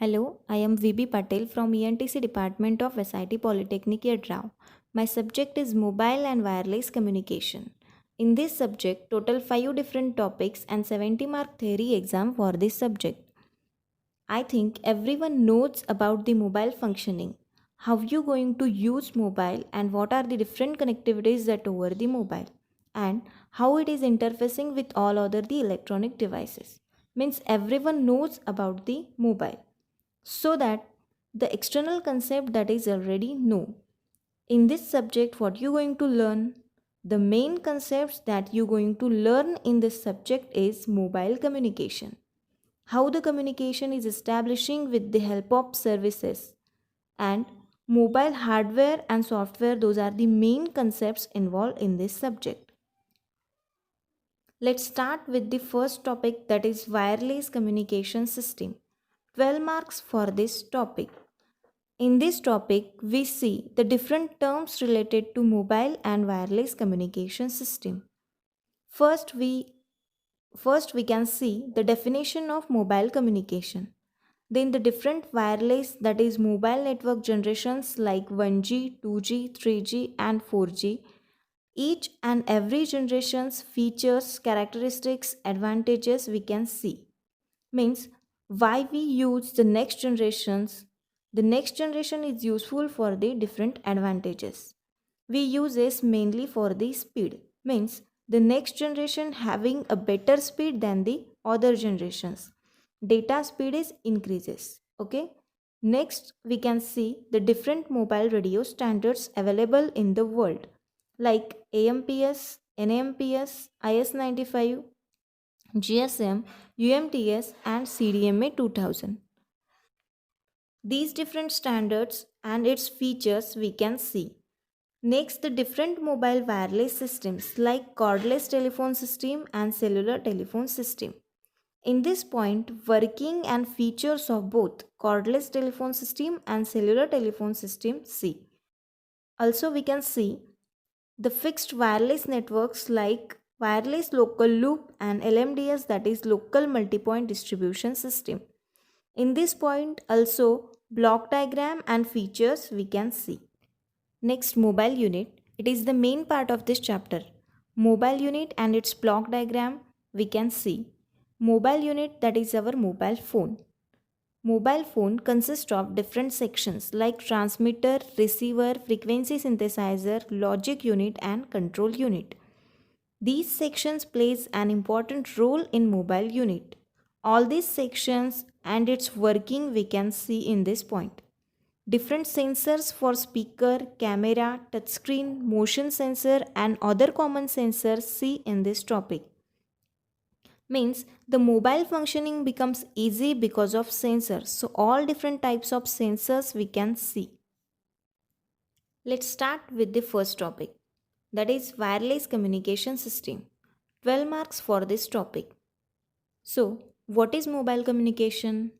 Hello, I am VB Patel from ENTC Department of SIT Polytechnic Yedrao. My subject is mobile and wireless communication. In this subject, total 5 different topics and 70 mark theory exam for this subject. I think everyone knows about the mobile functioning. How you going to use mobile and what are the different connectivities that over the mobile and how it is interfacing with all other the electronic devices. Means everyone knows about the mobile so that the external concept that is already known. In this subject, what you going to learn? The main concepts that you going to learn in this subject is mobile communication. How the communication is establishing with the help of services and mobile hardware and software, those are the main concepts involved in this subject. Let's start with the first topic, that is wireless communication system. 12 marks for this topic. In this topic, we see the different terms related to mobile and wireless communication system. First, we can see the definition of mobile communication. Then the different wireless, that is mobile network generations like 1G, 2G, 3G and 4G. Each and every generation's features, characteristics, advantages we can see. Means why we use the next generation is useful for the different advantages. We use this mainly for the speed. Means the next generation having a better speed than the other generations. Data speed is increases. Okay. Next, we can see the different mobile radio standards available in the world like AMPS, NAMPS, IS-95, GSM, UMTS and CDMA 2000. These different standards and its features we can see. Next, the different mobile wireless systems like cordless telephone system and cellular telephone system. In this point, working and features of both cordless telephone system and cellular telephone system see. Also, we can see the fixed wireless networks like wireless local loop and LMDS, that is local multipoint distribution system. In this point also block diagram and features we can see. Next, mobile unit. It is the main part of this chapter. Mobile unit and its block diagram we can see. Mobile unit, that is our mobile phone. Mobile phone consists of different sections like transmitter, receiver, frequency synthesizer, logic unit and control unit. These sections plays an important role in mobile unit. All these sections and its working we can see in this point. Different sensors for speaker, camera, touchscreen, motion sensor and other common sensors see in this topic. Means the mobile functioning becomes easy because of sensors. So all different types of sensors we can see. Let's start with the first topic, that is wireless communication system. 12 marks for this topic. So what is mobile communication?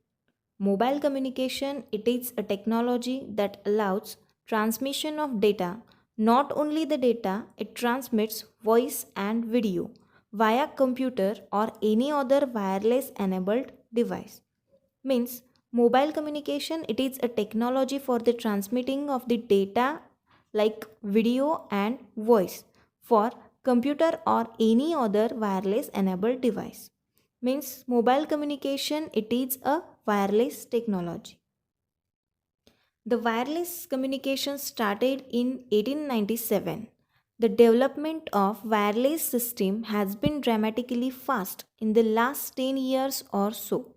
Mobile communication, it is a technology that allows transmission of data. Not only the data, it transmits voice and video via computer or any other wireless enabled device. Means mobile communication, it is a technology for the transmitting of the data like video and voice for computer or any other wireless enabled device. Means mobile communication, it is a wireless technology. The wireless communication started in 1897. The development of wireless system has been dramatically fast in the last 10 years or so.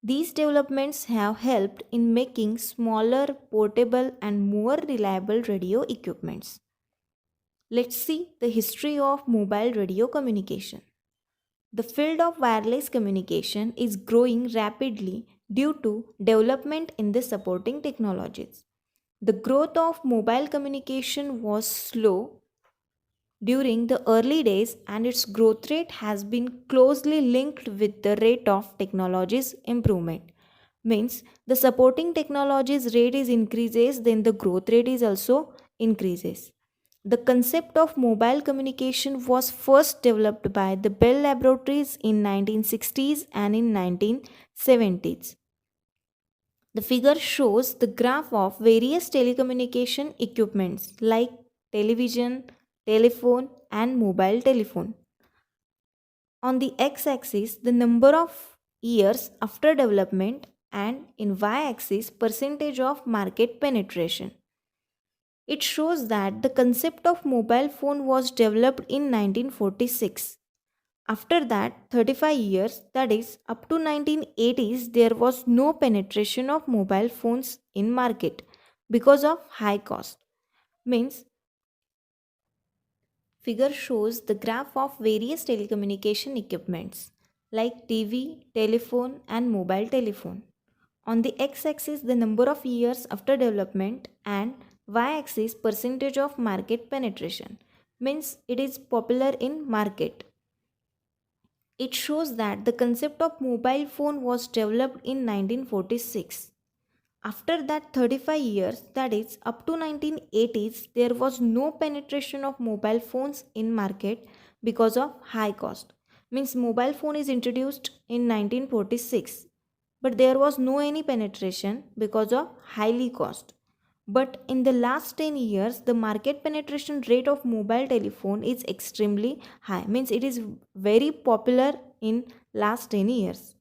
These developments have helped in making smaller, portable and more reliable radio equipments. Let's see the history of mobile radio communication. The field of wireless communication is growing rapidly due to development in the supporting technologies. The growth of mobile communication was slow during the early days and its growth rate has been closely linked with the rate of technology's improvement. Means the supporting technologies rate is increases, then the growth rate is also increases. The concept of mobile communication was first developed by the Bell Laboratories in 1960s and in 1970s. The figure shows the graph of various telecommunication equipments like television, telephone, and mobile telephone. On the x axis, the number of years after development, and in y axis, percentage of market penetration. It shows that the concept of mobile phone was developed in 1946. After that, 35 years, that is up to 1980s, there was no penetration of mobile phones in market because of high cost. Means figure shows the graph of various telecommunication equipments like TV, telephone and mobile telephone. On the x-axis the number of years after development and y-axis percentage of market penetration. Means it is popular in market. It shows that the concept of mobile phone was developed in 1946. After that 35 years, that is up to 1980s, there was no penetration of mobile phones in market because of high cost. Means mobile phone is introduced in 1946, but there was no any penetration because of highly cost. But in the last 10 years, the market penetration rate of mobile telephone is extremely high. Means it is very popular in last 10 years.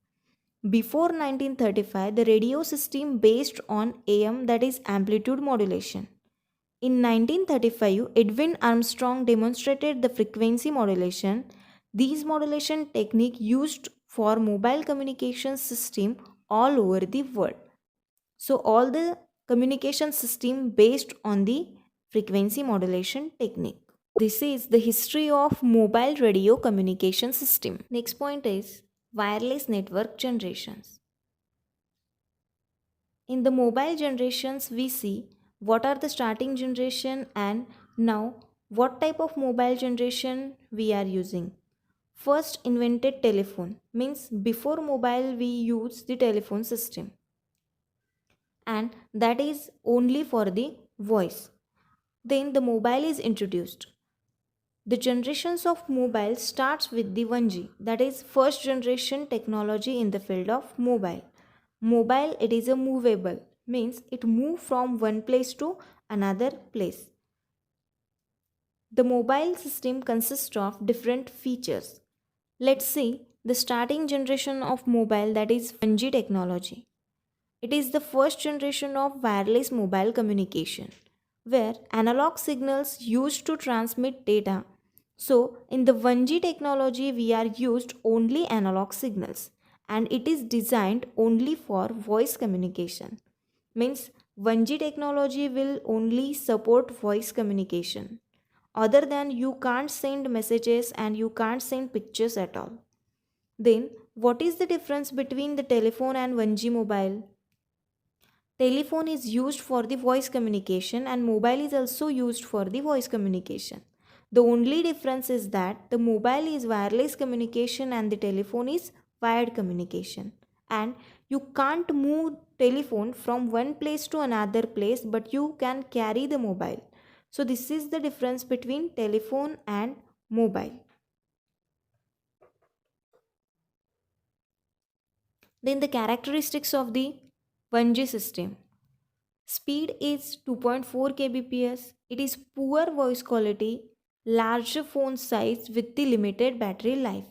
Before 1935, the radio system based on AM, that is amplitude modulation. In 1935, Edwin Armstrong demonstrated the frequency modulation. These modulation technique used for mobile communication system all over the world. So all the communication system based on the frequency modulation technique. This is the history of mobile radio communication system. Next point is wireless network generations. In the mobile generations, we see what are the starting generation and now what type of mobile generation we are using. First invented telephone, means before mobile we use the telephone system, and that is only for the voice. Then the mobile is introduced. The generations of mobile starts with the 1G, that is first generation technology in the field of mobile. Mobile, it is a movable, means it move from one place to another place. The mobile system consists of different features. Let's see the starting generation of mobile, that is 1G technology. It is the first generation of wireless mobile communication where analog signals used to transmit data. So in the 1G technology we are used only analog signals and it is designed only for voice communication. Means 1G technology will only support voice communication. Other than you can't send messages and you can't send pictures at all. Then what is the difference between the telephone and 1G mobile? Telephone is used for the voice communication and mobile is also used for the voice communication. The only difference is that the mobile is wireless communication and the telephone is wired communication. And you can't move telephone from one place to another place, but you can carry the mobile. So this is the difference between telephone and mobile. Then the characteristics of the 1G system. Speed is 2.4 kbps. It is poor voice quality, larger phone size with the limited battery life.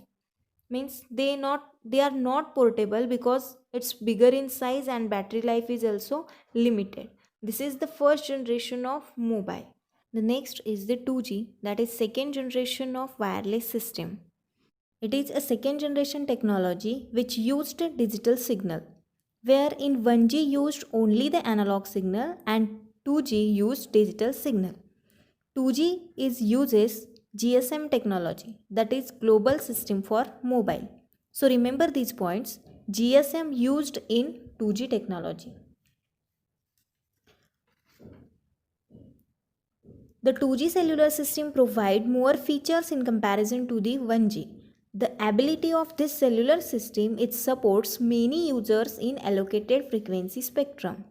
Means they are not portable because it's bigger in size and battery life is also limited. This is the first generation of mobile. The next is the 2G, that is second generation of wireless system. It is a second generation technology which used digital signal, where in 1G used only the analog signal and 2G used digital signal. 2G is uses GSM technology, that is global system for mobile. So remember these points. GSM used in 2G technology. The 2G cellular system provide more features in comparison to the 1G. The ability of this cellular system, it supports many users in allocated frequency spectrum.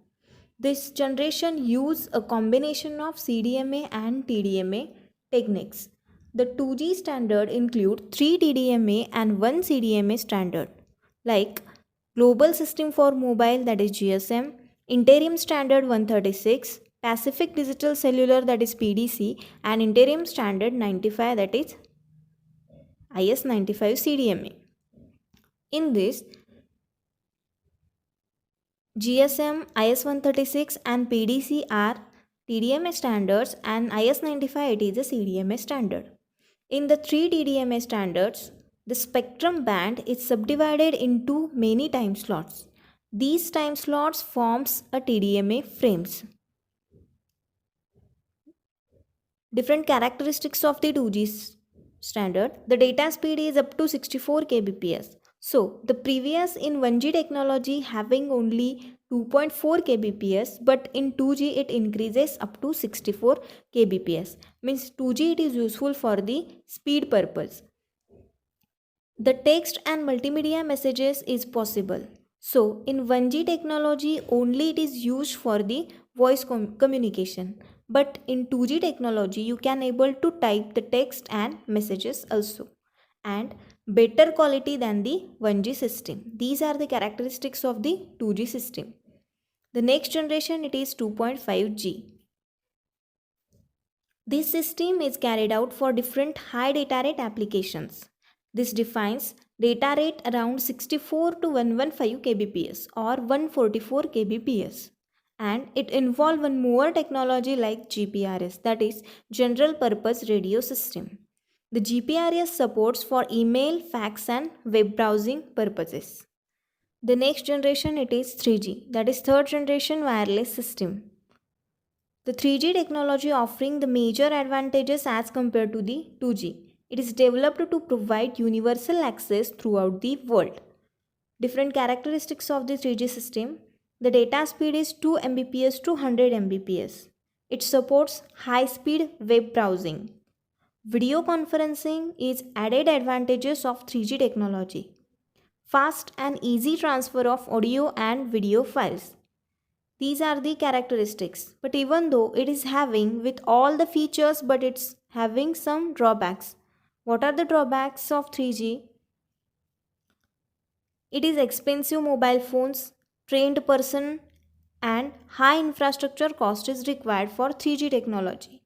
This generation use a combination of CDMA and TDMA techniques. The 2G standard include 3 TDMA and 1 CDMA standard like Global System for Mobile, that is GSM, Interim Standard 136, Pacific Digital Cellular, that is PDC, and Interim Standard 95, that is IS 95 CDMA. In this, GSM, IS 136 and PDC are TDMA standards, and IS 95 it is a CDMA standard. In the three TDMA standards, the spectrum band is subdivided into many time slots. These time slots forms a TDMA frames. Different characteristics of the 2G standard. The data speed is up to 64 kbps. So the previous in 1G technology having only 2.4 kbps, but in 2G it increases up to 64 kbps. Means 2G it is useful for the speed purpose. The text and multimedia messages is possible. So in 1G technology only it is used for the voice communication, but in 2G technology you can able to type the text and messages also, and better quality than the 1G system. These are the characteristics of the 2G system. The next generation it is 2.5G. This system is carried out for different high data rate applications. This defines data rate around 64 to 115 kbps or 144 kbps, and it involves one more technology like GPRS, that is General Purpose Radio System. The GPRS supports for email, fax and web browsing purposes. The next generation it is 3G, that is third generation wireless system. The 3G technology offering the major advantages as compared to the 2G. It is developed to provide universal access throughout the world. Different characteristics of the 3G system. The data speed is 2 Mbps to 100 Mbps. It supports high-speed web browsing. Video conferencing is added advantages of 3G technology. Fast and easy transfer of audio and video files. These are the characteristics. But even though it is having with all the features, but it's having some drawbacks. What are the drawbacks of 3G? It is expensive mobile phones, trained person and high infrastructure cost is required for 3G technology.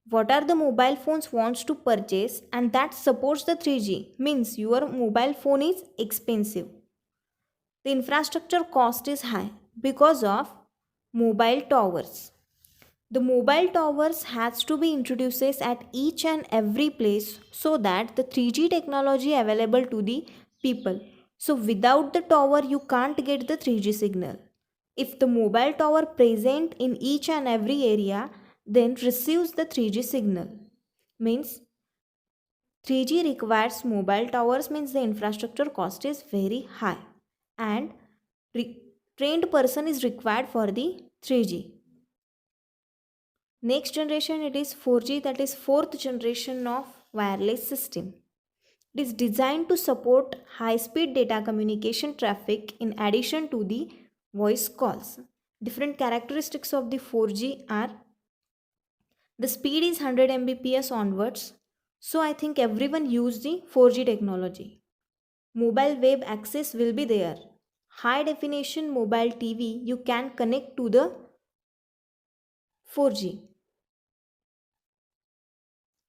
What are the mobile phones wants to purchase and that supports the 3G means your mobile phone is expensive. The infrastructure cost is high because of mobile towers. The mobile towers has to be introduced at each and every place so that the 3G technology available to the people. So without the tower you can't get the 3G signal. If the mobile tower present in each and every area then receives the 3G signal. Means 3G requires mobile towers means the infrastructure cost is very high and trained person is required for the 3G. Next generation it is 4G, that is fourth generation of wireless system. It is designed to support high speed data communication traffic in addition to the voice calls. Different characteristics of the 4G are the speed is 100 Mbps onwards. So I think everyone use the 4G technology. Mobile web access will be there. High definition mobile TV you can connect to the 4G.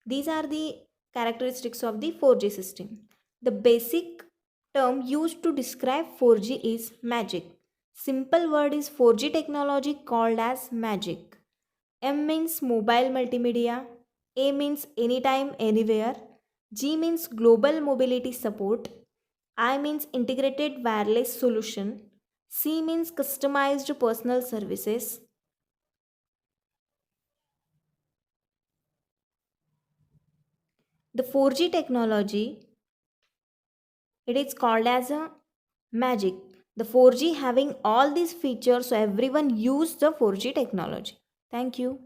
These are the characteristics of the 4G system. The basic term used to describe 4G is magic. Simple word is 4G technology called as magic. M means mobile multimedia. A means anytime, anywhere. G means global mobility support. I means integrated wireless solution. C means customized personal services. The 4G technology, it is called as a magic. The 4G having all these features, so everyone use the 4G technology. Thank you.